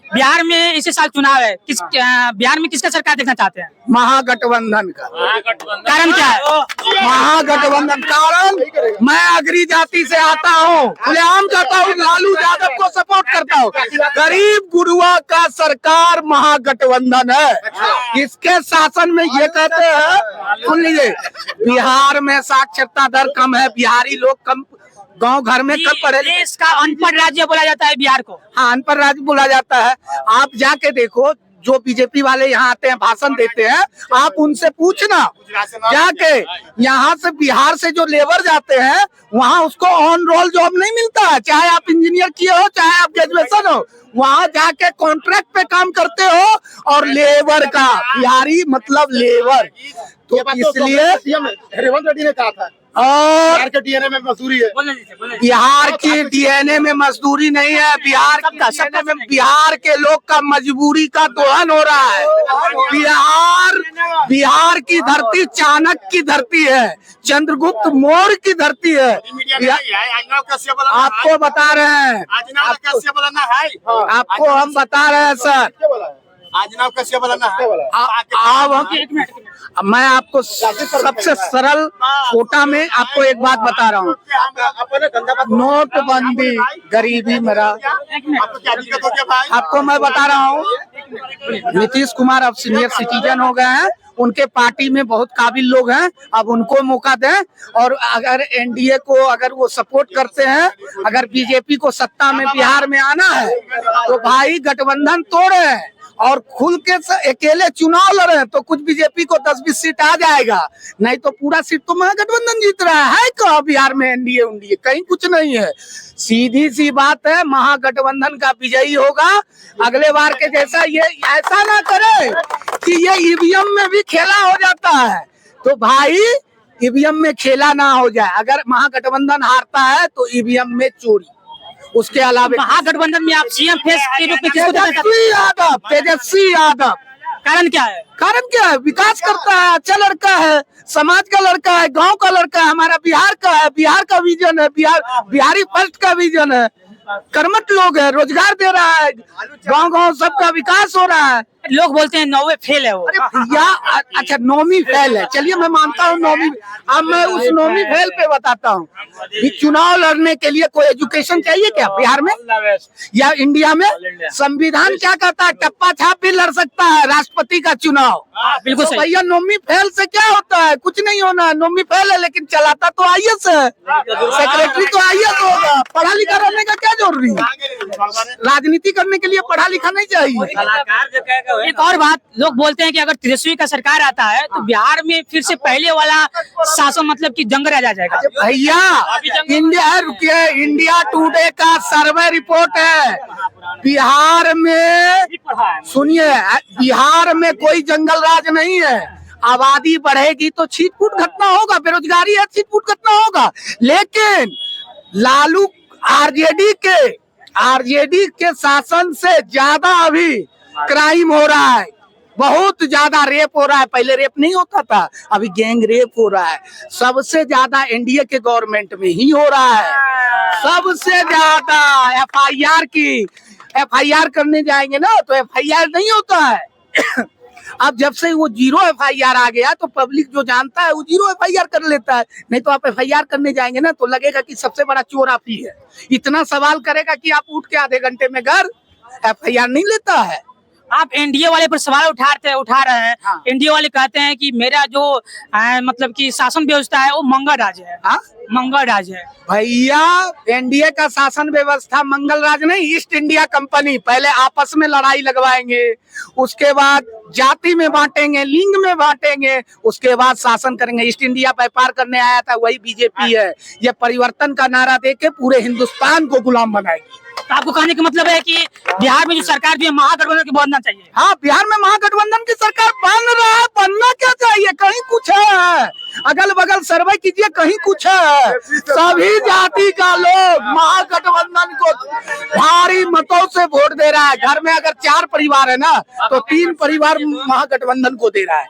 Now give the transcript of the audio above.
बिहार में इसी साल चुनाव है, बिहार में किसका सरकार देखना चाहते हैं? महागठबंधन का। कारण क्या है? महागठबंधन कारण मैं अगरी जाति से आता हूँ, खुलेआम कहता हूँ, लालू यादव को सपोर्ट करता हूँ। गरीब गुरुआ का सरकार महागठबंधन है। इसके शासन में ये कहते हैं, सुन लीजिए, बिहार में साक्षरता दर कम है, बिहारी लोग कम गांव घर में कब पढ़े। देश का अनपढ़ राज्य बोला जाता है बिहार को। हाँ, अनपढ़ राज्य बोला जाता है। आप जाके देखो, जो बीजेपी वाले यहाँ आते हैं भाषण देते हैं, आप उनसे पूछना जाके, यहाँ से बिहार से जो लेबर जाते हैं वहाँ उसको ऑन रोल जॉब नहीं मिलता है। चाहे आप इंजीनियर किए हो, चाहे आप ग्रेजुएशन हो, वहाँ जाके कॉन्ट्रैक्ट पे काम करते हो। और लेबर का, बिहारी मतलब लेबर, तो इसलिए रेवंत रेड्डी ने कहा था और बिहार के डीएनए में मजदूरी है। बिहार की डीएनए में मजदूरी नहीं है, बिहार के लोग का मजबूरी का दोहन हो रहा है। बिहार की धरती चाणक्य की धरती है, चंद्रगुप्त मौर्य की धरती है। आपको बता रहे हैं, आपको हम बता रहे हैं सर, मैं आपको सबसे सरल छोटा में आपको एक बात बता रहा हूँ, नोटबंदी गरीबी मेरा, आपको मैं बता रहा हूँ, नीतीश कुमार अब सीनियर सिटीजन हो गए हैं, उनके पार्टी में बहुत काबिल लोग हैं, अब उनको मौका दें। और अगर एनडीए को अगर वो सपोर्ट करते हैं, अगर बीजेपी को सत्ता में बिहार में आना है तो भाई गठबंधन तोड़े और खुल के अकेले चुनाव लड़े तो कुछ बीजेपी को 10-20 सीट आ जाएगा, नहीं तो पूरा सीट तो महागठबंधन जीत रहा है। कहा बिहार में एनडीए उनडीए कहीं कुछ नहीं है, सीधी सी बात है, महागठबंधन का विजयी होगा। अगले बार के जैसा ये ऐसा ना करे कि ये ईवीएम में भी खेला हो जाता है, तो भाई ईवीएम में खेला ना हो जाए। अगर महागठबंधन हारता है तो ईवीएम में चोरी। उसके अलावा महागठबंधन में आप सीएम फेस के रूप में किसको देखना चाहते हैं? तेजस्वी यादव। कारण क्या है? कारण क्या है? विकास करता है, अच्छा लड़का है, समाज का लड़का है, गांव का लड़का है, हमारा बिहार का है, बिहार का विजन है, बिहारी फर्स्ट का विजन है, कर्मठ लोग है, रोजगार दे रहा है, गांव गांव सबका विकास हो रहा है। लोग बोलते हैं 9वीं फेल है वो। अरे भैया, अच्छा 9वीं फेल है, चलिए मैं मानता हूँ 9वीं। अब मैं उस 9वीं फेल पे बताता हूँ कि चुनाव लड़ने के लिए कोई एजुकेशन चाहिए क्या बिहार में या इंडिया में? संविधान क्या कहता है? टप्पा छाप भी लड़ सकता है राष्ट्रपति का चुनाव। बिल्कुल तो भैया 9वीं फेल से क्या होता है? कुछ नहीं होना। 9वीं फेल है लेकिन चलाता तो आईएएस है, सेक्रेटरी तो आईएएस होगा। पढ़ा लिखा रहने का क्या जरूरी है? राजनीति करने के लिए पढ़ा लिखा नहीं चाहिए। एक और बात, लोग बोलते हैं कि अगर तेजस्वी का सरकार आता है तो बिहार में फिर से पहले वाला शासन मतलब कि जंग राज आ जाएगा। भैया रुकिए, इंडिया टुडे का सर्वे रिपोर्ट है, बिहार में सुनिए, बिहार में कोई जंगल राज नहीं है। आबादी बढ़ेगी तो छिटपुट घटना होगा, बेरोजगारी है, छिटपुट घटना होगा। लेकिन लालू आरजेडी के शासन से ज्यादा अभी क्राइम हो रहा है, बहुत ज्यादा रेप हो रहा है। पहले रेप नहीं होता था, अभी गैंग रेप हो रहा है। सबसे ज्यादा एनडीए के गवर्नमेंट में ही हो रहा है। सबसे ज्यादा एफआईआर करने जाएंगे ना तो एफआईआर नहीं होता है। अब जब से वो 0 एफआईआर आ गया तो पब्लिक जो जानता है वो 0 एफआईआर कर लेता है। नहीं तो आप एफआईआर करने जाएंगे ना तो लगेगा कि सबसे बड़ा चोर आप ही है। इतना सवाल करेगा कि आप उठ के आधे घंटे में घर, एफआईआर नहीं लेता है। आप एनडीए वाले पर सवाल उठा रहे हैं। हाँ। एनडीए वाले कहते हैं कि मेरा जो मतलब कि शासन व्यवस्था है वो मंगल राज है। हाँ? मंगल राज है। भैया एनडीए का शासन व्यवस्था मंगल राज नहीं, ईस्ट इंडिया कंपनी। पहले आपस में लड़ाई लगवाएंगे, उसके बाद जाति में बांटेंगे, लिंग में बांटेंगे, उसके बाद शासन करेंगे। ईस्ट इंडिया व्यापार करने आया था वही बीजेपी है। ये परिवर्तन का नारा देके पूरे हिंदुस्तान को गुलाम बनाएगी। तो आपको कहने का मतलब है कि बिहार में जो सरकार भी है महागठबंधन की बनना चाहिए। हाँ, बिहार में महागठबंधन की सरकार बन रहा है, बनना क्या चाहिए? कहीं कुछ है, अगल बगल सर्वे कीजिए, कहीं कुछ है। सभी जाति का लोग महागठबंधन को भारी मतों से वोट दे रहा है। घर में अगर 4 परिवार है ना तो 3 परिवार महागठबंधन को दे रहा है।